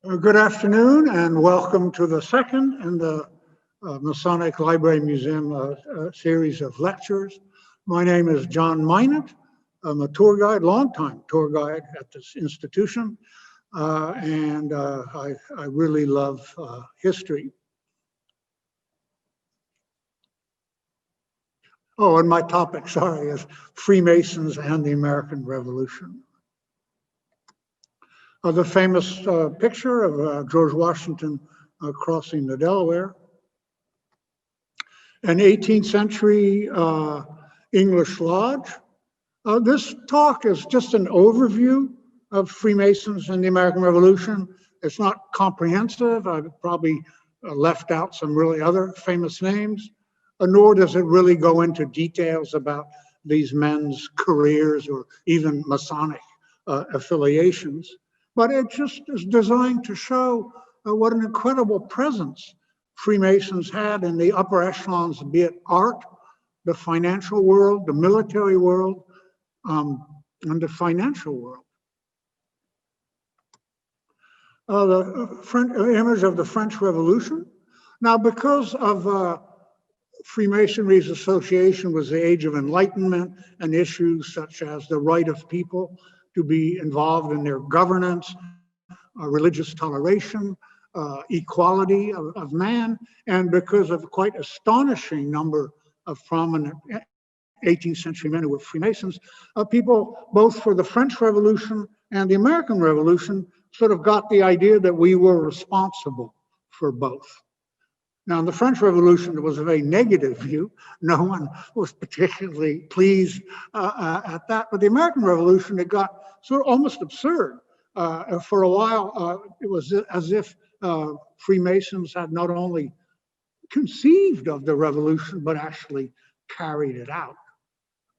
Good afternoon and welcome to the second in the Masonic Library Museum series of lectures. My name is John Minott. I'm a tour guide, longtime tour guide at this institution, and I really love history. Oh, and my topic, sorry, is Freemasons and the American Revolution. The famous picture of George Washington crossing the Delaware. An 18th century English lodge. This talk is just an overview of Freemasons and the American Revolution. It's not comprehensive. I've probably left out some really other famous names, nor does it really go into details about these men's careers or even Masonic affiliations. But it just is designed to show what an incredible presence Freemasons had in the upper echelons, be it art, the financial world, the military world, and the financial world. The image of the French Revolution. Now, because of Freemasonry's association with the Age of Enlightenment and issues such as the right of people to be involved in their governance, religious toleration, equality of man, and because of quite astonishing number of prominent 18th century men who were Freemasons, people both for the French Revolution and the American Revolution sort of got the idea that we were responsible for both. Now, in the French Revolution, it was a very negative view. No one was particularly pleased at that. But the American Revolution, it got sort of almost absurd. For a while, it was as if Freemasons had not only conceived of the revolution, but actually carried it out.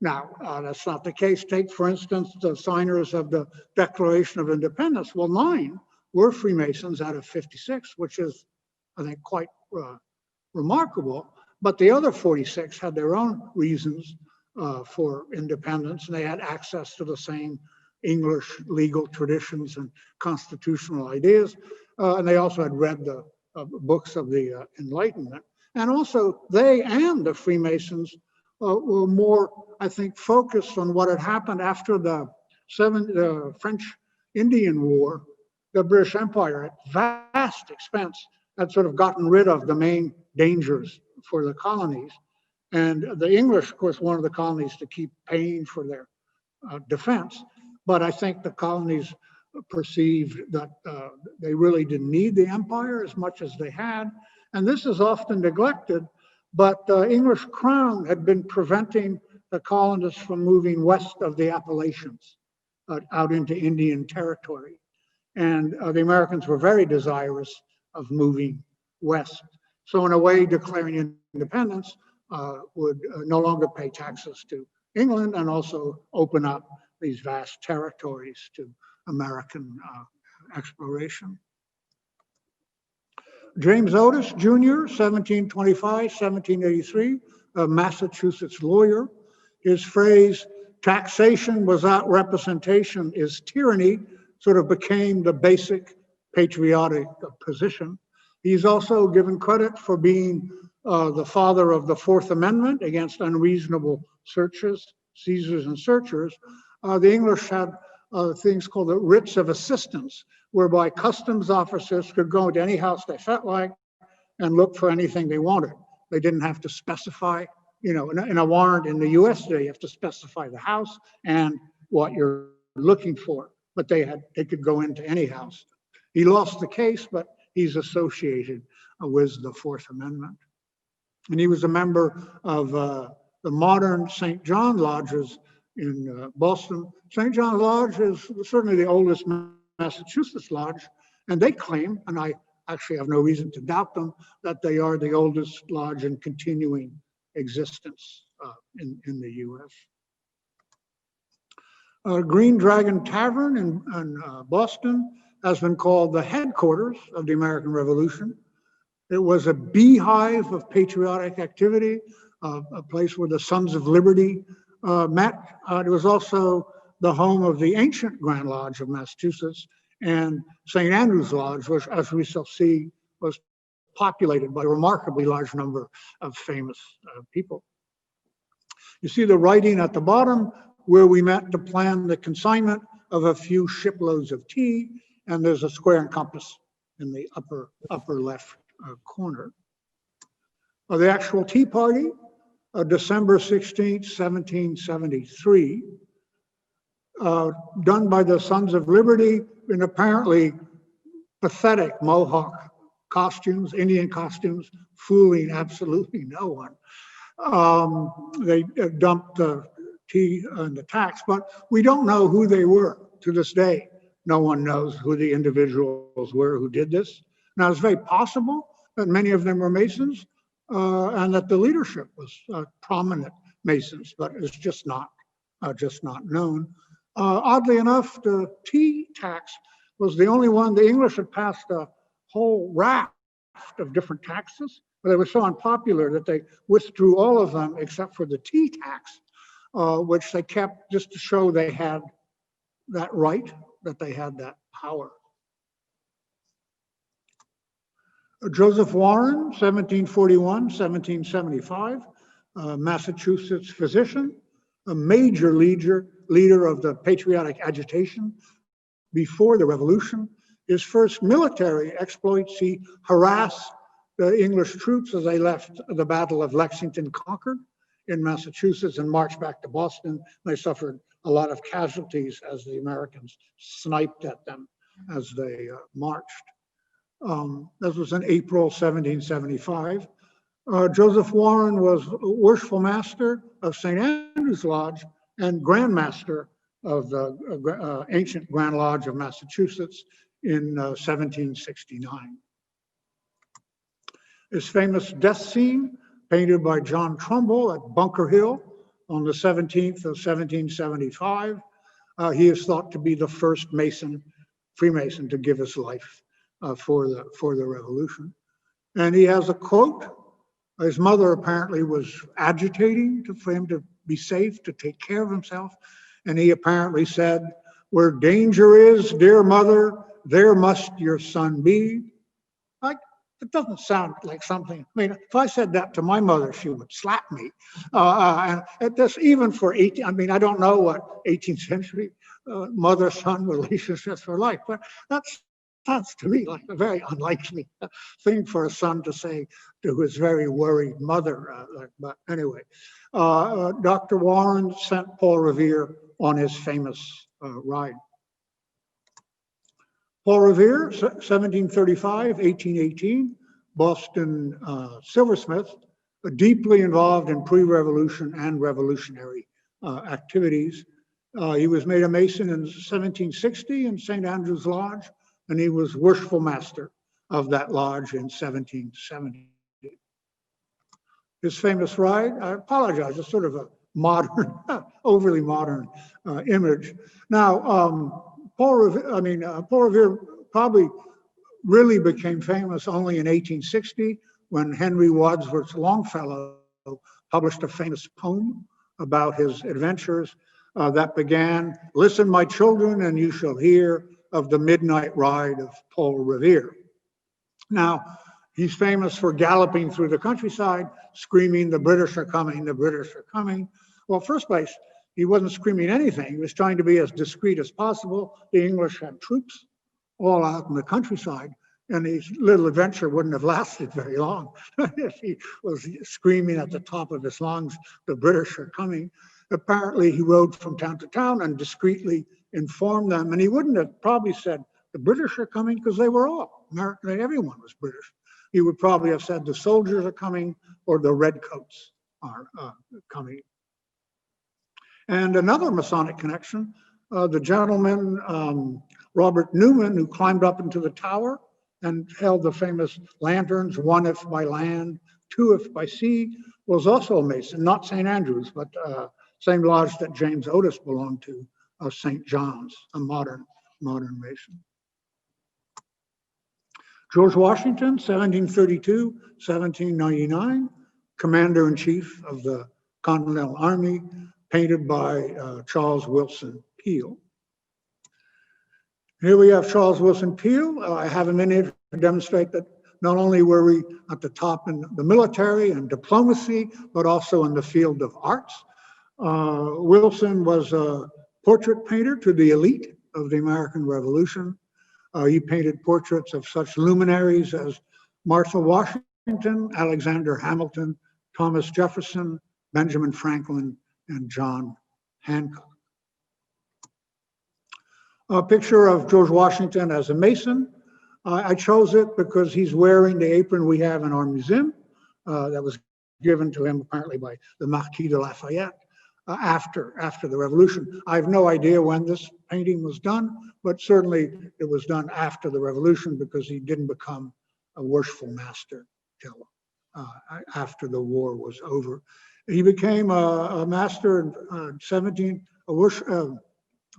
Now, that's not the case. Take, for instance, the signers of the Declaration of Independence. Well, 9 were Freemasons out of 56, which is, I think, quite remarkable, but the other 46 had their own reasons for independence, and they had access to the same English legal traditions and constitutional ideas, and they also had read the books of the Enlightenment. And also, they and the Freemasons were more, I think, focused on what had happened after the French Indian War. The British Empire, at vast expense, had sort of gotten rid of the main dangers for the colonies. And the English, of course, wanted the colonies to keep paying for their defense. But I think the colonies perceived that they really didn't need the empire as much as they had. And this is often neglected, but the English crown had been preventing the colonists from moving west of the Appalachians out into Indian territory. And the Americans were very desirous of moving west. So in a way, declaring independence would no longer pay taxes to England and also open up these vast territories to American exploration. James Otis Jr., 1725, 1783, a Massachusetts lawyer. His phrase, "taxation without representation is tyranny," sort of became the basic patriotic position. He's also given credit for being the father of the Fourth Amendment against unreasonable searches, seizures and searchers. The English had things called the writs of assistance, whereby customs officers could go into any house they felt like and look for anything they wanted. They didn't have to specify, in a warrant in the US today, you have to specify the house and what you're looking for, but they could go into any house. He lost the case, but he's associated with the Fourth Amendment. And he was a member of the modern St. John Lodges in Boston. St. John Lodge is certainly the oldest Massachusetts lodge, and they claim, and I actually have no reason to doubt them, that they are the oldest lodge in continuing existence in the US. Green Dragon Tavern in Boston has been called the headquarters of the American Revolution. It was a beehive of patriotic activity, a place where the Sons of Liberty met. It was also the home of the ancient Grand Lodge of Massachusetts And St. Andrew's Lodge, which, as we shall see, was populated by a remarkably large number of famous people. You see the writing at the bottom, where we met to plan the consignment of a few shiploads of tea, and there's a square and compass in the upper left corner. The actual tea party, December 16th, 1773, done by the Sons of Liberty in apparently pathetic Mohawk costumes, Indian costumes, fooling absolutely no one. They dumped the tea and the tax, but we don't know who they were to this day. No one knows who the individuals were who did this. Now, it's very possible that many of them were Masons and that the leadership was prominent Masons, but it's just not known. Oddly enough, the tea tax was the only one. The English had passed a whole raft of different taxes, but they were so unpopular that they withdrew all of them except for the tea tax, which they kept just to show they had that right, that they had that power. Joseph Warren, 1741, 1775, Massachusetts physician, a major leader of the patriotic agitation before the Revolution. His first military exploits, he harassed the English troops as they left the Battle of Lexington Concord in Massachusetts and marched back to Boston. They suffered a lot of casualties as the Americans sniped at them as they marched. This was in April 1775. Joseph Warren was Worshipful Master of St. Andrew's Lodge and Grand Master of the ancient Grand Lodge of Massachusetts in 1769. His famous death scene, painted by John Trumbull at Bunker Hill on the 17th of 1775. He is thought to be the first Freemason to give his life for the Revolution. And he has a quote. His mother apparently was agitating for him to be safe, to take care of himself. And he apparently said, "Where danger is, dear mother, there must your son be." It doesn't sound like something. I mean, if I said that to my mother, she would slap me. And this, even for 18, I mean, I don't know what 18th century mother-son relationships were like, but that sounds to me like a very unlikely thing for a son to say to his very worried mother. But anyway, Dr. Warren sent Paul Revere on his famous ride. Paul Revere, 1735, 1818, Boston silversmith, deeply involved in pre-revolution and revolutionary activities. He was made a Mason in 1760 in St. Andrew's Lodge, and he was Worshipful Master of that lodge in 1770. His famous ride, I apologize, it's sort of a modern, overly modern image. Now, Paul Revere probably really became famous only in 1860 when Henry Wadsworth Longfellow published a famous poem about his adventures that began, "Listen, my children, and you shall hear of the midnight ride of Paul Revere." Now, he's famous for galloping through the countryside, screaming, "The British are coming, the British are coming." Well, first place, he wasn't screaming anything. He was trying to be as discreet as possible. The English had troops all out in the countryside, and his little adventure wouldn't have lasted very long if he was screaming at the top of his lungs, "The British are coming." Apparently, he rode from town to town and discreetly informed them, and he wouldn't have probably said, "The British are coming," because they were all American, everyone was British. He would probably have said, "The soldiers are coming," or "The redcoats are coming." And another Masonic connection, the gentleman, Robert Newman, who climbed up into the tower and held the famous lanterns, one if by land, two if by sea, was also a Mason, not St. Andrews, but same lodge that James Otis belonged to, St. John's, a modern Mason. George Washington, 1732, 1799, Commander-in-Chief of the Continental Army, painted by Charles Wilson Peale. Here we have Charles Wilson Peel. I have him in here to demonstrate that not only were we at the top in the military and diplomacy, but also in the field of arts. Wilson was a portrait painter to the elite of the American Revolution. He painted portraits of such luminaries as Martha Washington, Alexander Hamilton, Thomas Jefferson, Benjamin Franklin, and John Hancock. A picture of George Washington as a Mason. I chose it because he's wearing the apron we have in our museum that was given to him apparently by the Marquis de Lafayette after the Revolution. I have no idea when this painting was done, but certainly it was done after the Revolution because he didn't become a worshipful master till after the war was over. He became a master in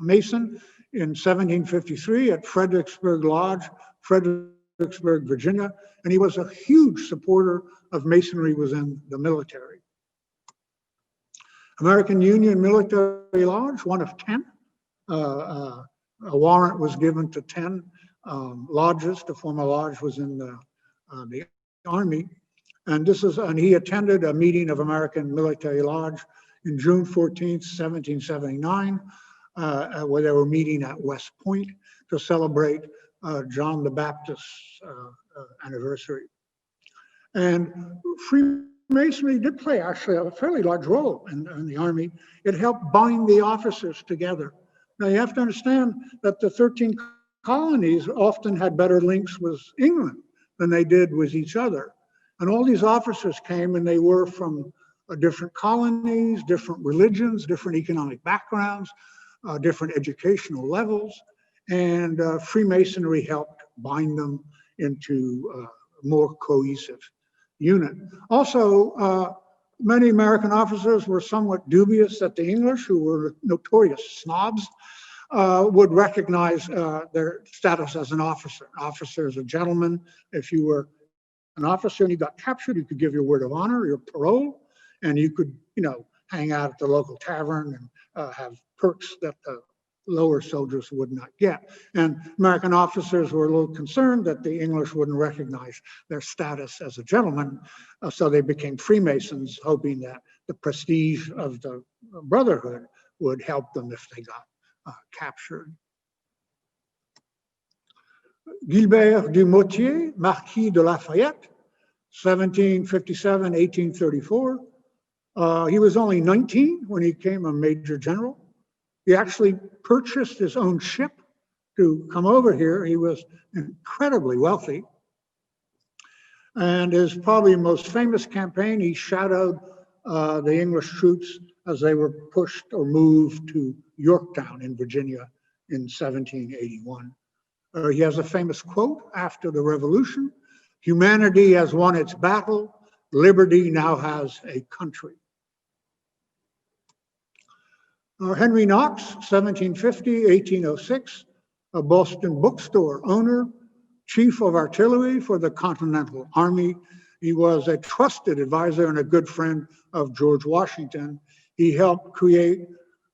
Mason in 1753 at Fredericksburg Lodge, Fredericksburg, Virginia, and he was a huge supporter of Masonry within the military. American Union Military Lodge, one of 10. A warrant was given to 10 lodges to form a lodge within the Army. And he attended a meeting of American Military Lodge in June 14th, 1779, where they were meeting at West Point to celebrate John the Baptist's anniversary. And Freemasonry did play actually a fairly large role in the Army. It helped bind the officers together. Now you have to understand that the 13 colonies often had better links with England than they did with each other. And all these officers came and they were from different colonies, different religions, different economic backgrounds, different educational levels. And Freemasonry helped bind them into a more cohesive unit. Also, many American officers were somewhat dubious that the English, who were notorious snobs, would recognize their status as an officer. An officer is a gentleman. If you were an officer and you got captured, you could give your word of honor, your parole, and you could, hang out at the local tavern and have perks that the lower soldiers would not get. And American officers were a little concerned that the English wouldn't recognize their status as a gentleman, so they became Freemasons, hoping that the prestige of the brotherhood would help them if they got captured. Gilbert du Motier, Marquis de Lafayette, 1757-1834. He was only 19 when he became a major general. He actually purchased his own ship to come over here. He was incredibly wealthy. And his probably most famous campaign, he shadowed the English troops as they were pushed or moved to Yorktown in Virginia in 1781. He has a famous quote after the Revolution: "Humanity has won its battle. Liberty now has a country." Henry Knox, 1750-1806, a Boston bookstore owner, chief of artillery for the Continental Army. He was a trusted advisor and a good friend of George Washington. He helped create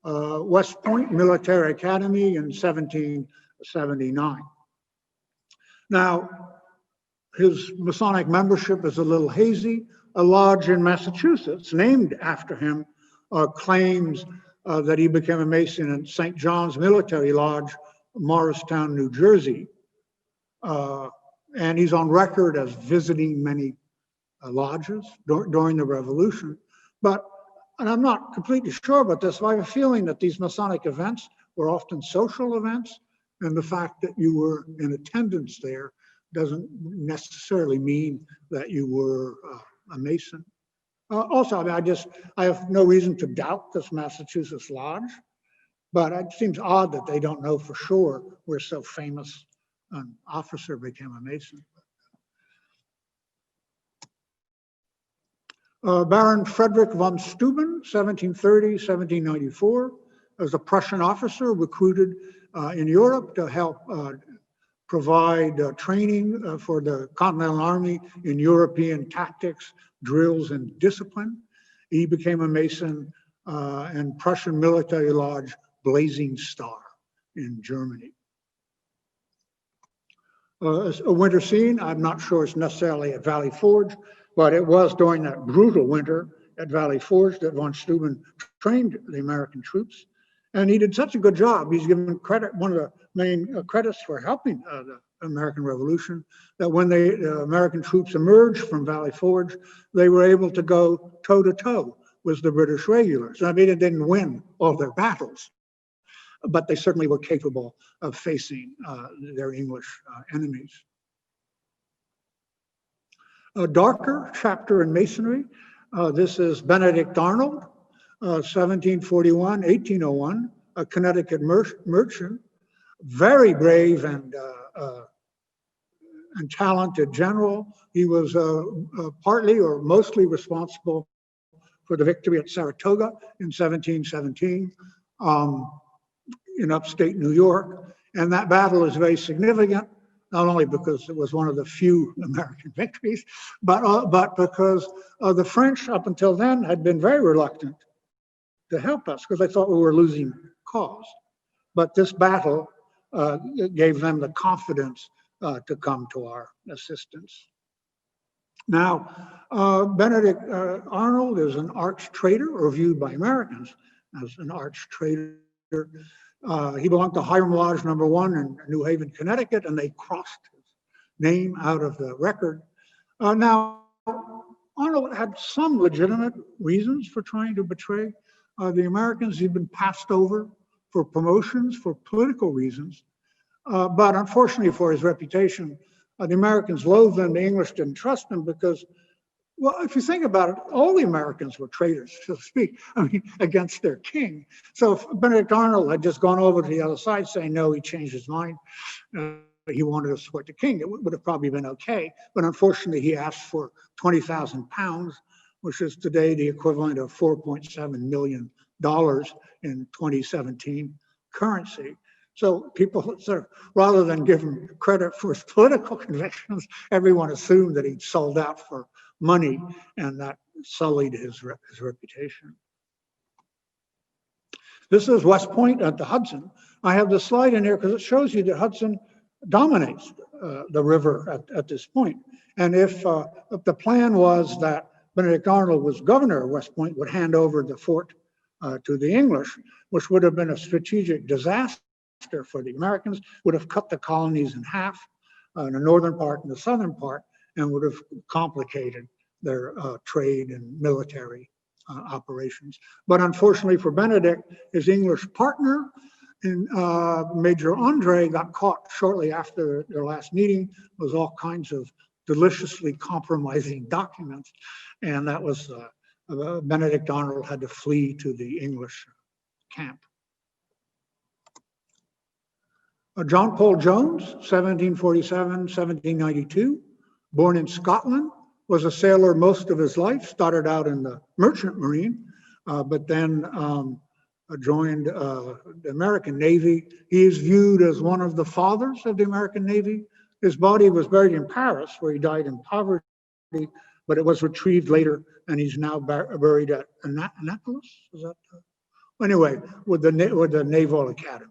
West Point Military Academy in 1779. Now, his Masonic membership is a little hazy. A lodge in Massachusetts named after him claims that he became a Mason in St. John's Military Lodge, Morristown, New Jersey. And he's on record as visiting many lodges during the Revolution. And I'm not completely sure about this, but I have a feeling that these Masonic events were often social events, and the fact that you were in attendance there doesn't necessarily mean that you were a Mason. Also, I have no reason to doubt this Massachusetts Lodge, but it seems odd that they don't know for sure where so famous an officer became a Mason. Baron Frederick von Steuben, 1730-1794, was a Prussian officer recruited in Europe to help provide training for the Continental Army in European tactics, drills, and discipline. He became a Mason in Prussian Military Lodge Blazing Star in Germany. A winter scene. I'm not sure it's necessarily at Valley Forge, but it was during that brutal winter at Valley Forge that von Steuben trained the American troops. And he did such a good job. He's given credit, one of the main credits for helping the American Revolution, that when the American troops emerged from Valley Forge, they were able to go toe to toe with the British regulars. I mean, they didn't win all their battles, but they certainly were capable of facing their English enemies. A darker chapter in Masonry. This is Benedict Arnold, 1741, 1801, a Connecticut merchant, very brave and talented general. He was partly or mostly responsible for the victory at Saratoga in 1717 in upstate New York. And that battle is very significant, not only because it was one of the few American victories, but because the French up until then had been very reluctant to help us because they thought we were losing cause. But this battle gave them the confidence to come to our assistance. Now, Benedict Arnold is an arch traitor, or viewed by Americans as an arch traitor. He belonged to Hiram Lodge No. 1 in New Haven, Connecticut, and they crossed his name out of the record. Now, Arnold had some legitimate reasons for trying to betray the Americans. He'd been passed over for promotions for political reasons. But unfortunately for his reputation, the Americans loathed him. The English didn't trust him because, well, if you think about it, all the Americans were traitors, so to speak, I mean, against their king. So if Benedict Arnold had just gone over to the other side saying, no, he changed his mind, he wanted to support the king, it would have probably been okay. But unfortunately, he asked for 20,000 pounds, which is today the equivalent of $4.7 million in 2017 currency. So people, rather than give him credit for his political convictions, everyone assumed that he'd sold out for money, and that sullied his reputation. This is West Point at the Hudson. I have this slide in here because it shows you that Hudson dominates the river at this point. And if the plan was that Benedict Arnold was governor of West Point, would hand over the fort to the English, which would have been a strategic disaster for the Americans, would have cut the colonies in half, the northern part and the southern part, and would have complicated their trade and military operations. But unfortunately for Benedict, his English partner, Major Andre, got caught shortly after their last meeting with all kinds of deliciously compromising documents, and that was Benedict Arnold had to flee to the English camp. John Paul Jones, 1747, 1792, born in Scotland, was a sailor most of his life, started out in the merchant marine, but then joined the American Navy. He is viewed as one of the fathers of the American Navy. His body was buried in Paris, where he died in poverty, but it was retrieved later, and he's now buried at Annapolis. Is that anyway? With the Naval Academy.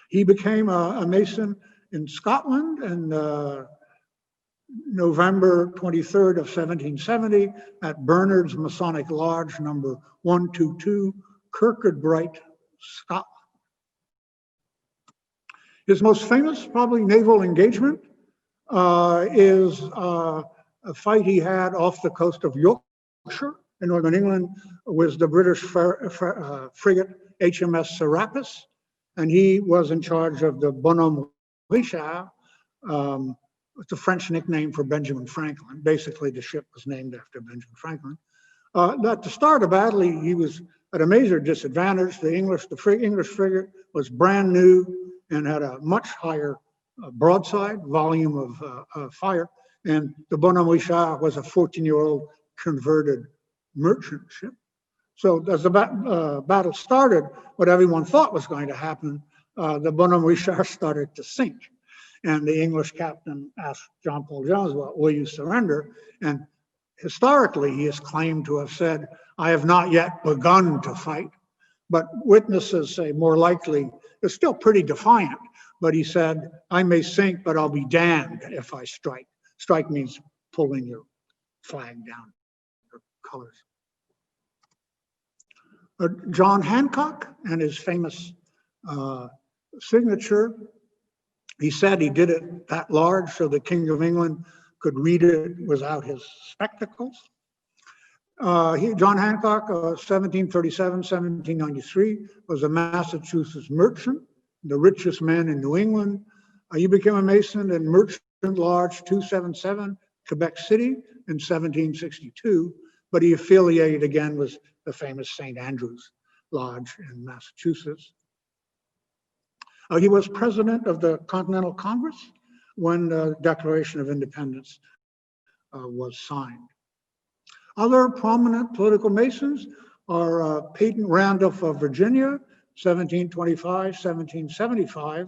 He became a Mason in Scotland in November 23rd of 1770 at Bernard's Masonic Lodge number 122, Kirkcudbright, Scotland. His most famous, probably, naval engagement is a fight he had off the coast of Yorkshire in northern England with the British frigate HMS Serapis, and he was in charge of the Bonhomme Richard. It's a French nickname for Benjamin Franklin. Basically, the ship was named after Benjamin Franklin. At the start of battle, he was at a major disadvantage. The English frigate was brand new and had a much higher broadside volume of fire, and the Bonhomme Richard was a 14-year-old converted merchant ship. So as the battle started, what everyone thought was going to happen, the Bonhomme Richard started to sink. And the English captain asked John Paul Jones, well, will you surrender? And historically, he is claimed to have said, I have not yet begun to fight. But witnesses say more likely, it's still pretty defiant, but he said, I may sink, but I'll be damned if I strike. Strike means pulling your flag down, your colors. John Hancock and his famous signature, he said he did it that large so the King of England could read it without his spectacles. John Hancock, 1737, 1793, was a Massachusetts merchant, the richest man in New England. He became a Mason in Merchant Lodge 277, Quebec City in 1762, but he affiliated again with the famous St. Andrew's Lodge in Massachusetts. He was president of the Continental Congress when the Declaration of Independence was signed. Other prominent political Masons are Peyton Randolph of Virginia, 1725, 1775,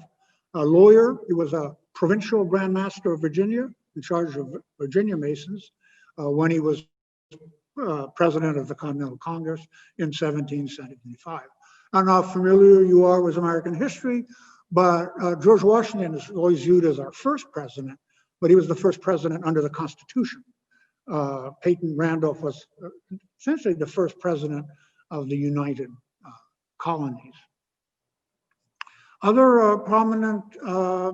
a lawyer. He was a provincial Grand Master of Virginia in charge of Virginia Masons when he was president of the Continental Congress in 1775. I don't know how familiar you are with American history, but George Washington is always viewed as our first president, but he was the first president under the Constitution. Peyton Randolph was essentially the first president of the United Colonies. Other prominent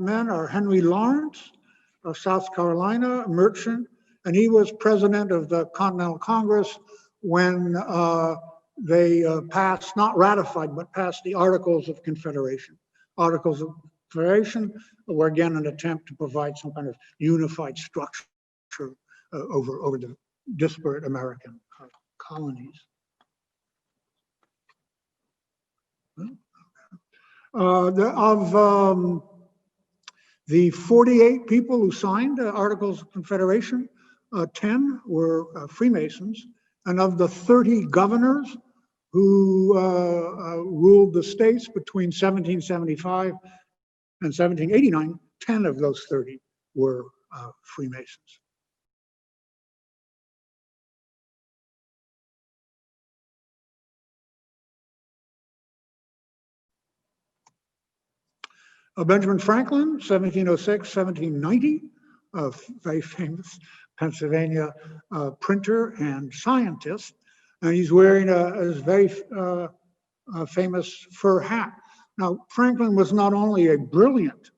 men are Henry Lawrence of South Carolina, a merchant, and he was president of the Continental Congress when they passed, not ratified, but passed the Articles of Confederation. Articles of Confederation were again an attempt to provide some kind of unified structure over the disparate American colonies. The 48 people who signed the Articles of Confederation, 10 were Freemasons, and of the 30 governors who ruled the states between 1775 and 1789, 10 of those 30 were Freemasons. Benjamin Franklin, 1706, 1790, a very famous Pennsylvania printer and scientist, and he's wearing a very famous fur hat. Now, Franklin was not only a brilliant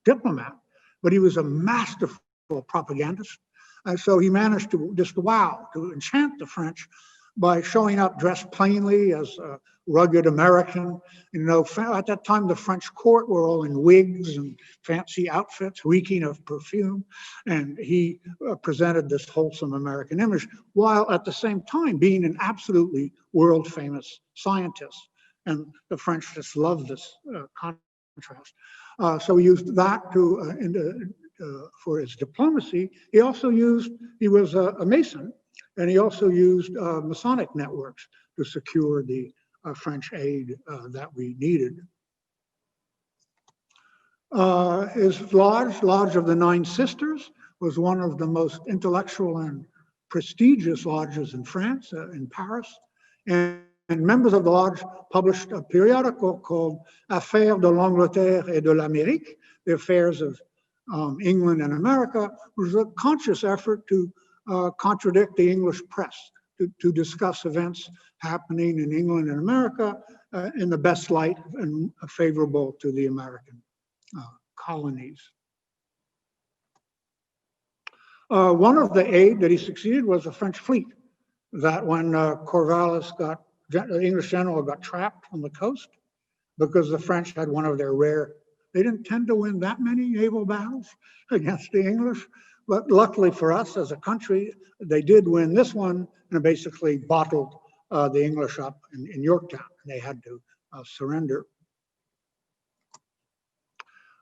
diplomat, but he was a masterful propagandist. And so he managed to just to enchant the French by showing up dressed plainly as a rugged American. You know, at that time, the French court were all in wigs and fancy outfits, reeking of perfume. And he presented this wholesome American image, while at the same time being an absolutely world famous scientist. And the French just loved this contrast. So he used that for his diplomacy. He also he was a Mason, and he also used Masonic networks to secure the French aid that we needed. His Lodge of the Nine Sisters, was one of the most intellectual and prestigious lodges in France, in Paris. And members of the lodge published a periodical called Affaires de l'Angleterre et de l'Amérique, the affairs of England and America, which was a conscious effort to contradict the English press, to discuss events happening in England and America in the best light and favorable to the American colonies. One of the aid that he succeeded was the French fleet, that when Corvallis the English general got trapped on the coast because the French had one of their they didn't tend to win that many naval battles against the English, but luckily for us as a country, they did win this one and basically bottled the English up in Yorktown, and they had to surrender.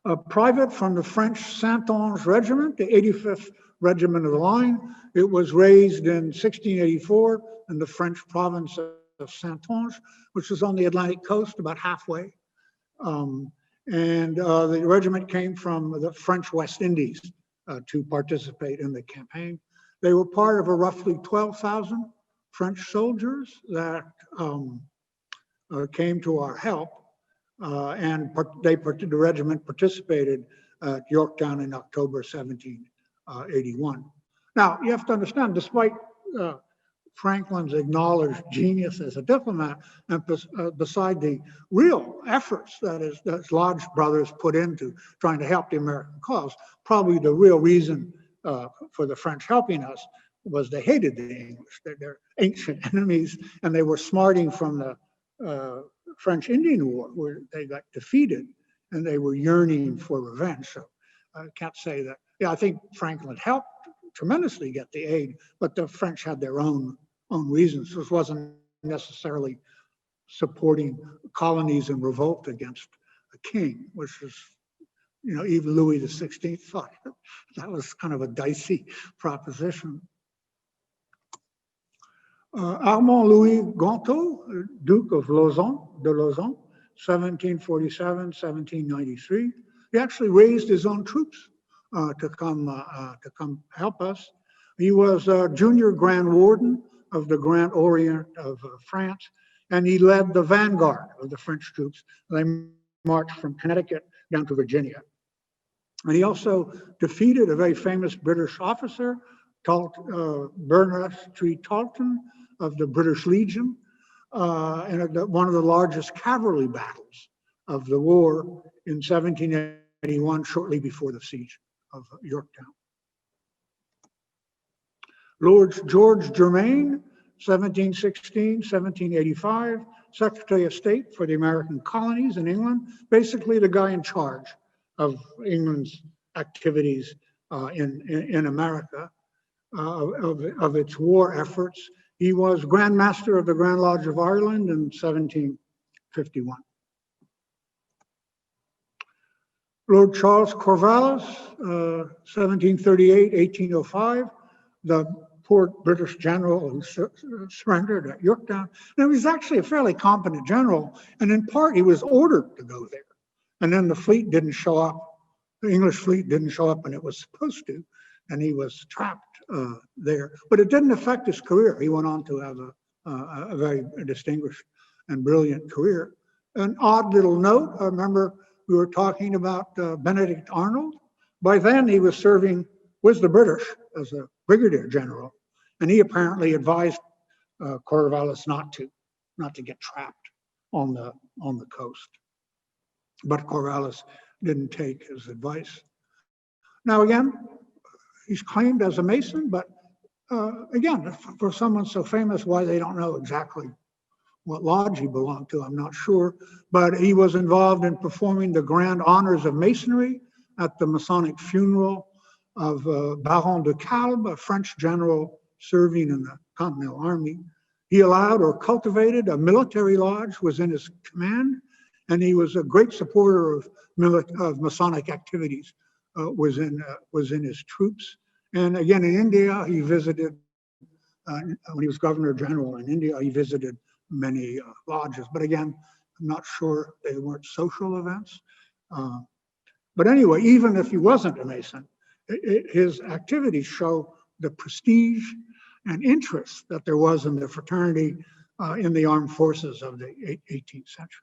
A private from the French Saintonge Regiment, the 85th Regiment of the Line. It was raised in 1684 in the French province of Saintonge, which is on the Atlantic coast, about halfway. The regiment came from the French West Indies to participate in the campaign. They were part of a roughly 12,000 French soldiers that came to our help. the regiment participated at Yorktown in October 1781. Now, you have to understand, despite Franklin's acknowledged genius as a diplomat, and beside the real efforts that his lodge brothers put into trying to help the American cause, probably the real reason for the French helping us was they hated the English. They're ancient enemies, and they were smarting from the French Indian War, where they got defeated, and they were yearning for revenge. So I can't say that. Yeah, I think Franklin helped tremendously get the aid, but the French had their own reasons. This wasn't necessarily supporting colonies in revolt against a king, which is, even Louis XVI thought that was kind of a dicey proposition. Armand Louis Gontaut, Duke of Lausanne, 1747, 1793. He actually raised his own troops to come help us. He was a junior Grand Warden of the Grand Orient of France, and he led the vanguard of the French troops. They marched from Connecticut down to Virginia. And he also defeated a very famous British officer, Bernard Talton of the British Legion, in one of the largest cavalry battles of the war in 1781, shortly before the siege of Yorktown. Lord George Germain, 1716, 1785, Secretary of State for the American colonies in England, basically the guy in charge of England's activities in America, of its war efforts. He was Grand Master of the Grand Lodge of Ireland in 1751. Lord Charles Cornwallis, 1738, 1805, the poor British general who surrendered at Yorktown. And he was actually a fairly competent general, and in part he was ordered to go there. And then the fleet didn't show up. The English fleet didn't show up when it was supposed to, and he was trapped there. But it didn't affect his career. He went on to have a very distinguished and brilliant career. An odd little note, I remember we were talking about Benedict Arnold. By then he was serving with the British as a brigadier general, and he apparently advised Cornwallis not to get trapped on the coast. But Cornwallis didn't take his advice. Now again, he's claimed as a Mason, but again, for someone so famous, why they don't know exactly what lodge he belonged to, I'm not sure. But he was involved in performing the grand honors of Masonry at the Masonic funeral of Baron de Kalb, a French general serving in the Continental Army. He allowed or cultivated a military lodge, was in his command, and he was a great supporter of Masonic activities, was in his troops. And again, in India, he visited, when he was Governor General in India, he visited many lodges. But again, I'm not sure they weren't social events. But anyway, even if he wasn't a Mason, his activities show the prestige and interest that there was in the fraternity in the armed forces of the 18th century.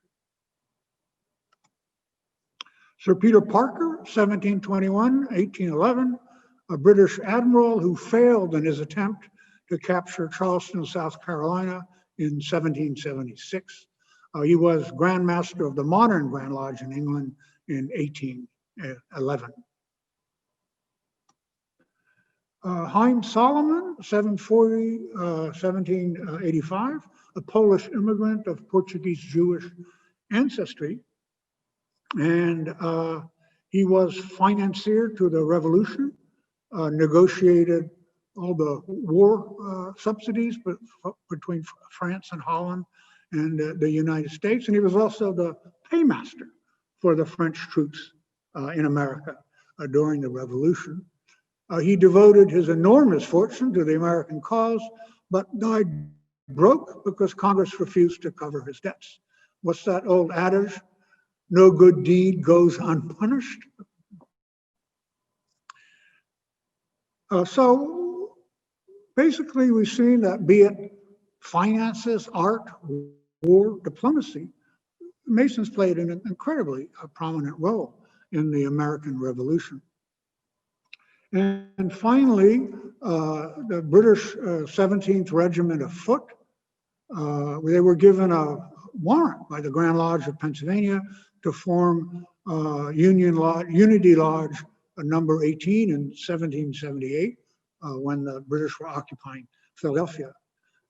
Sir Peter Parker, 1721, 1811, a British admiral who failed in his attempt to capture Charleston, South Carolina in 1776. He was Grand Master of the modern Grand Lodge in England in 1811. Haim Solomon, 1785, a Polish immigrant of Portuguese Jewish ancestry. And he was financier to the revolution, negotiated all the war subsidies between France and Holland and the United States. And he was also the paymaster for the French troops in America during the revolution. He devoted his enormous fortune to the American cause, but died broke because Congress refused to cover his debts. What's that old adage? No good deed goes unpunished. So basically, we've seen that, be it finances, art, war, diplomacy, Masons played an incredibly prominent role in the American Revolution. And finally, the British 17th Regiment of Foot, they were given a warrant by the Grand Lodge of Pennsylvania to form Unity Lodge number 18 in 1778, when the British were occupying Philadelphia.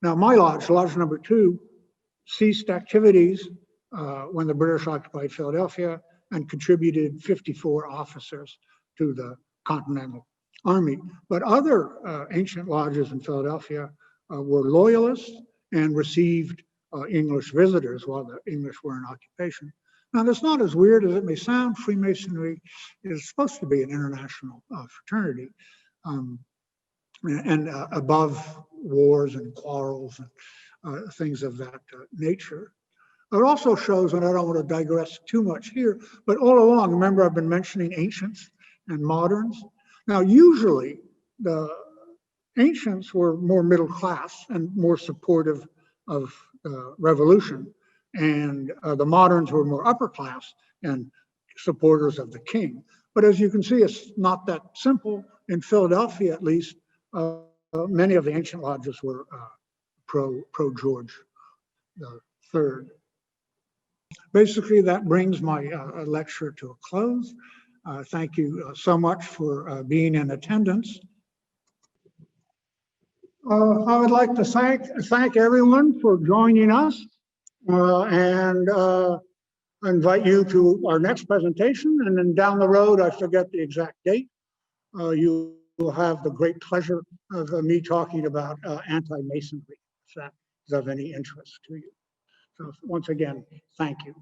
Now, my lodge, Lodge number 2, ceased activities when the British occupied Philadelphia and contributed 54 officers to the Continental Army. But other ancient lodges in Philadelphia were loyalists and received English visitors while the English were in occupation. Now, that's not as weird as it may sound. Freemasonry is supposed to be an international fraternity and above wars and quarrels and things of that nature. It also shows, and I don't want to digress too much here, but all along, remember I've been mentioning ancients and moderns. Now, usually the ancients were more middle class and more supportive of revolution, and the moderns were more upper class and supporters of the king. But as you can see, it's not that simple. In Philadelphia, at least, many of the ancient lodges were pro-George III. Basically, that brings my lecture to a close. Thank you so much for being in attendance. I would like to thank everyone for joining us and invite you to our next presentation. And then down the road, I forget the exact date, you will have the great pleasure of me talking about anti-Masonry, if that is of any interest to you. So once again, thank you.